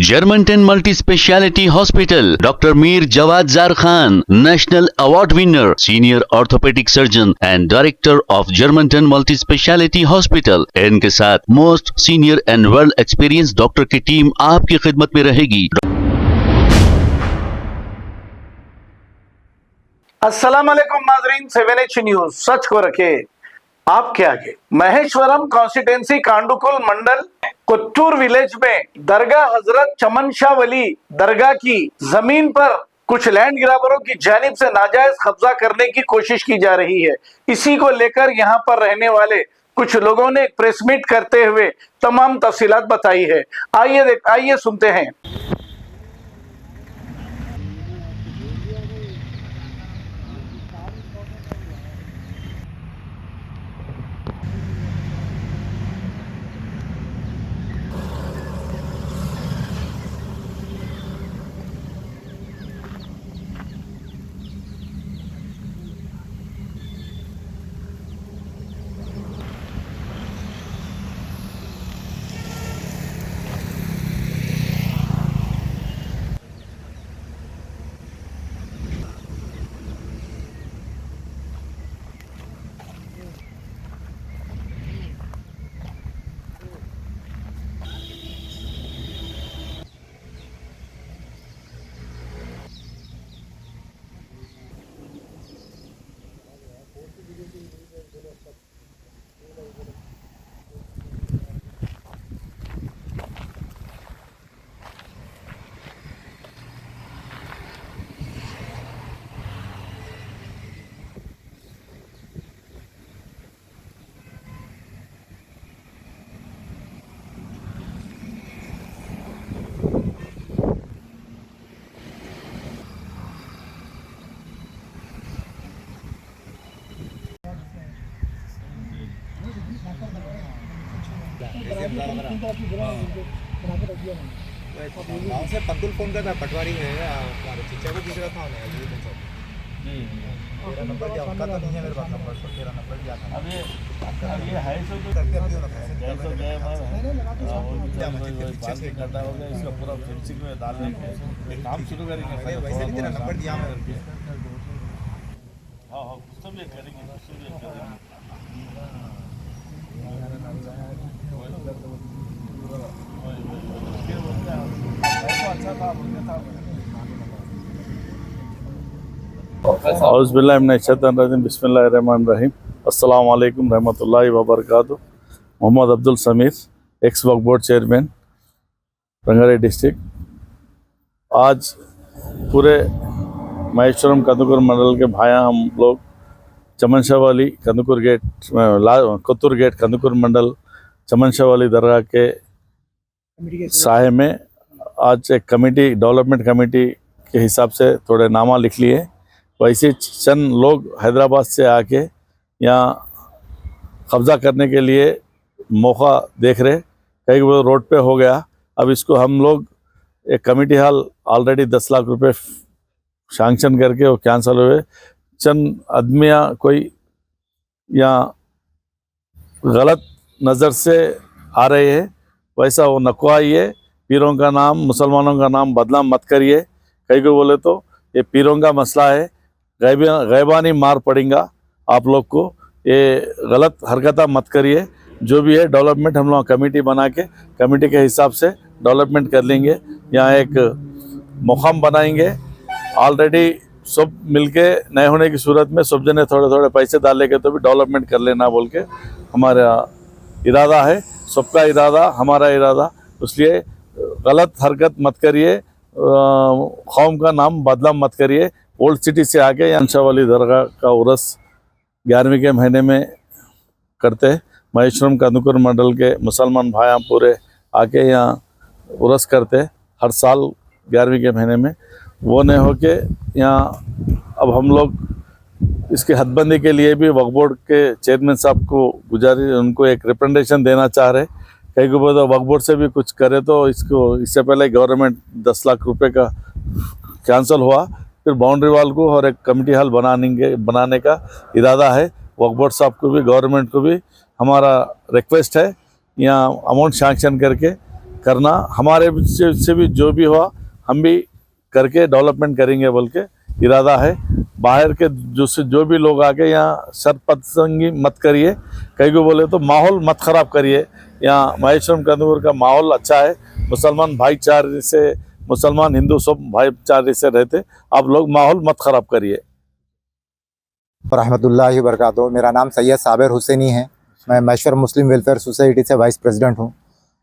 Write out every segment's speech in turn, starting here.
Germantown Multi Speciality Hospital, Dr. Mir Jawad Zar Khan, National Award winner, Senior Orthopedic Surgeon and Director of Germantown Multi Speciality Hospital। इनके साथ most senior and world experience doctor की team आपकी खिदमत में रहेगी। अस्सलाम वालेकुम नाजरीन, 7H न्यूज सच को रखे आपके आगे। महेश्वरम कॉन्स्टिट्यूंसी कांडुकुल मंडल कोत्तूर विलेज में दरगाह हजरत चमन शाह वली दरगाह की जमीन पर कुछ लैंड ग्राबरों की जानिब से नाजायज कब्जा करने की कोशिश की जा रही है। इसी को लेकर यहां पर रहने वाले कुछ लोगों ने प्रेस मीट करते हुए तमाम तफसीलात बताई है। आइए सुनते हैं। गाँव से पतुल फोन का था, पटवारी है चिच्चा को पूछ रहा था मेरा नंबर क्या उनका तो नहीं है मेरे पास नंबर, तो तेरा नंबर दिया था। अब ये है सो तो करके अभी ना जैसे गए मैं करता होगा इसका पूरा फेंसिंग में डालने के काम शुरू करेंगे। वैसे भी तेरा नंबर दिया मैं करके। हां हां सब ये करेंगे, सब ये करेंगे। बिस्मिल्लाहिर्रहमानिर्रहीम। अस्सलाम वालेकुम रहमतुल्लाहि व बरकातुहू। मोहम्मद अब्दुल समीर, एक्स वक्फ बोर्ड चेयरमैन, रंगारेड्डी डिस्ट्रिक्ट। आज पूरे महेश्वरम कंदुकूर मंडल के भाया हम लोग चमन शाह वाली कंदुकूर गेट कोत्तूर गेट कंदुकूर मंडल चमन शाह वाली दरगाह के साहे में आज एक कमेटी, डेवलपमेंट कमेटी के हिसाब से थोड़े नामा लिख लिए। वैसे चंद लोग हैदराबाद से आके यहाँ कब्ज़ा करने के लिए मौका देख रहे, कई वो रोड पे हो गया। अब इसको हम लोग एक कमेटी हॉल ऑलरेडी 10 लाख रुपए सैंक्शन करके वो कैंसिल हुए। चंद आदमियाँ कोई यहाँ गलत नज़र से आ रहे हैं, वैसा वो नकवाइए। पीरों का नाम, मुसलमानों का नाम बदनाम मत करिए। कई को बोले तो ये पीरों का मसला है, गैबानी मार पड़ेगा आप लोग को, ये गलत हरकत मत करिए। जो भी है डेवलपमेंट हम लोग कमेटी बना के कमेटी के हिसाब से डेवलपमेंट कर लेंगे। यहाँ एक मुकाम बनाएंगे। ऑलरेडी सब मिलके नए होने की सूरत में सब जने थोड़े थोड़े पैसे डालेंगे तो भी डेवलपमेंट कर लेना बोल के हमारा इरादा है। सबका इरादा, हमारा इरादा। इसलिए गलत हरकत मत करिए, कौम का नाम बदनाम मत करिए। ओल्ड सिटी से आके शाह वाली दरगाह का उर्स 11वीं के महीने में करते हैं। महेश्वरम कंदुकूर मंडल के मुसलमान भाई पूरे आके यहाँ उर्स करते हर साल 11वीं के महीने में। वो नहीं हो के यहाँ अब हम लोग इसकी हदबंदी के लिए भी वक्फ बोर्ड के चेयरमैन साहब को गुजारिश, उनको एक रिप्रेजेंटेशन देना चाह रहे। कई को बोलते वक्फ बोर्ड से भी कुछ करे तो इसको, इससे पहले गवर्नमेंट 10 लाख रुपए का कैंसिल हुआ, फिर बाउंड्री वाल को और एक कमेटी हॉल बनाने का इरादा है। वक्फ बोर्ड साहब को भी, गवर्नमेंट को भी हमारा रिक्वेस्ट है, यहाँ अमाउंट सैंक्शन करके करना, हमारे से भी जो भी हुआ हम भी करके डेवलपमेंट करेंगे बोल के इरादा है। बाहर के जो भी लोग आके यहाँ शरपतंगी मत करिए, कहीं को बोले तो माहौल मत ख़राब करिए। यहाँ महेश्वरम कंदुकूर का माहौल अच्छा है, मुसलमान भाईचारे से, मुसलमान हिंदू सब भाईचारे से रहते, आप लोग माहौल मत ख़राब करिए। रहमतुल्लाहि व बरकातुहू। मेरा नाम सैयद साबिर हुसैनी है। मैं महेश्वरम मुस्लिम वेलफेयर सोसाइटी से वाइस प्रेसिडेंट हूँ।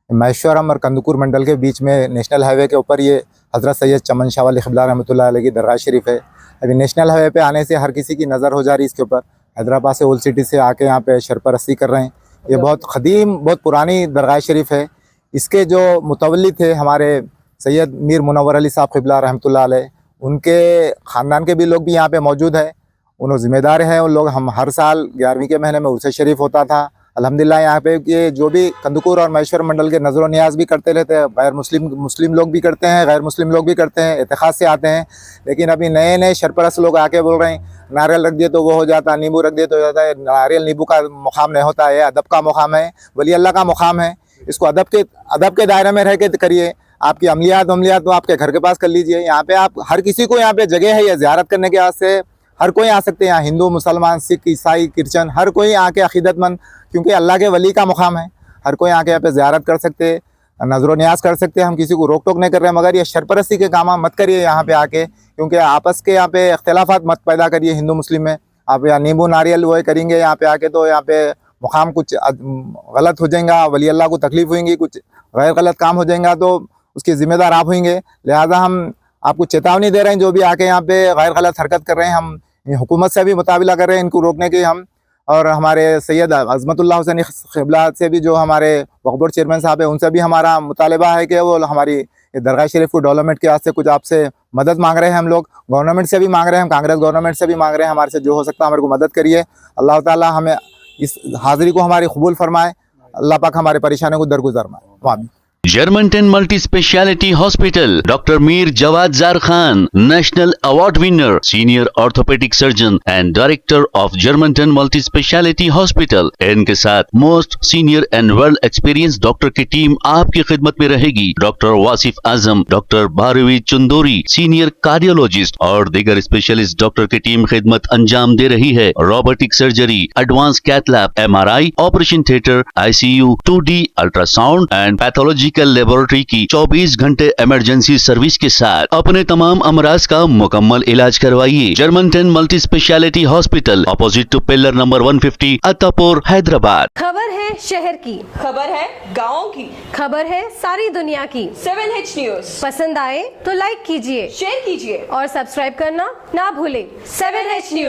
महेश्वरम और कंदुकूर मंडल के बीच में नेशनल हाईवे के ऊपर ये हज़रत सैयद चमन शाह वली क़िबला रहमतुल्लाह अलैह की दरगाह शरीफ है। अभी नेशनल हाईवे पे आने से हर किसी की नज़र हो जा रही है इसके ऊपर। हैदराबाद से ओल्ड सिटी से आके यहाँ पे सरपरस्ती कर रहे हैं। ये बहुत क़दीम, बहुत पुरानी दरगाह शरीफ है। इसके जो मुतवल्ली थे हमारे सैयद मीर मुनव्वर अली साहब क़िबला रहमतुल्लाह अलैह, उनके ख़ानदान के भी लोग भी यहाँ पे मौजूद है। उन्होंने ज़िम्मेदार हैं उन लोग। हम हर साल 11वीं के महीने में उर्स शरीफ होता था। अल्हम्दुलिल्लाह यहाँ पे ये जो भी कंदुकूर और महेश्वर मंडल के नज़र नियाज भी करते रहते हैं। गैर मुस्लिम लोग भी करते हैं, गैर मुस्लिम लोग भी करते हैं, इत्तेखाद से आते हैं। लेकिन अभी नए नए सरपरस्त लोग आके बोल रहे हैं नारियल रख दिए तो वो हो जाता है, नींबू रख दिए तो हो जाता है। नारियल नींबू का मुकाम नहीं होता है, अदब का मुकाम है, वली अल्लाह का मुकाम है। इसको अदब के दायरे में रह के करिए। आपकी अमलियात तो आपके घर के पास कर लीजिए। यहाँ पे आप हर किसी को यहाँ पे जगह है ये ज़ियारत करने के वास्ते, हर कोई आ सकते हैं। यहाँ हिंदू, मुसलमान, सिख, ईसाई, क्रिश्चन, हर कोई आके अकीदतमंद, क्योंकि अल्लाह के वली का मुकाम है, हर कोई आके यहाँ पे ज़ियारत कर सकते हैं, नज़र न्याज कर सकते हैं। हम किसी को रोक टोक नहीं कर रहे हैं, मगर ये सरपरस्ती के काम मत करिए यहाँ पे आके, क्योंकि आपस के यहाँ पे इख्तिलाफात मत पैदा करिए हिंदू मुस्लिम में। आप यहाँ नींबू नारियल वो करेंगे यहाँ पे आके तो यहाँ पे मुकाम कुछ गलत हो जाएगा, वली अल्लाह को तकलीफ़ होंगी, कुछ गैर गलत काम हो जाएगा तो उसके ज़िम्मेदार आप होंगे। लिहाजा हम आपको चेतावनी दे रहे हैं, जो भी आके यहाँ पे गैर गलत हरकत कर रहे हैं, हम हुकूमत से भी मुताबिला कर रहे हैं इनको रोकने की हम। और हमारे सैयद अज़मतुल्लाह हुसैनी क़िबला से भी जो हमारे वक्फ बोर्ड चेयरमैन साहब हैं, उनसे भी हमारा मुतालबा है कि वो हमारी दरगाह शरीफ को डेवलपमेंट के वास्ते कुछ आपसे मदद मांग रहे हैं। हम लोग गवर्नमेंट से भी मांग रहे हैं, हम कांग्रेस गवर्नमेंट से भी मांग रहे हैं, हमारे से जो हो सकता है हमारे को मदद करिए। अल्लाह ताला हमें इस हाज़िरी को हमारी कबूल फरमाए, अल्लाह पाक हमारे परेशानियों को दरगुजर फरमाए। Germantown Multi Speciality Hospital, Dr. Mir Jawad Zar Khan, National Award winner, Senior Orthopedic Surgeon and Director of Germantown Multi Speciality Hospital। इनके साथ most senior and world experience doctor की टीम आपकी खिदमत में रहेगी। Doctor Wasif Azam, doctor Bharvi Chandori, senior cardiologist और दीगर specialist doctor की टीम खिदमत अंजाम दे रही है। Robotic surgery, advance cath lab, MRI, operation theatre, ICU, 2D ultrasound and pathology laboratory की 24 घंटे इमरजेंसी सर्विस के साथ अपने तमाम अमराज का मुकम्मल इलाज करवाइए। Germanten multi speciality hospital, opposite to pillar number 150, Attapur, Hyderabad. खबर है शहर की, खबर है गाँव की, खबर है सारी दुनिया की। 7H न्यूज पसंद आए तो लाइक कीजिए, शेयर कीजिए और सब्सक्राइब करना ना भूलें। 7H news.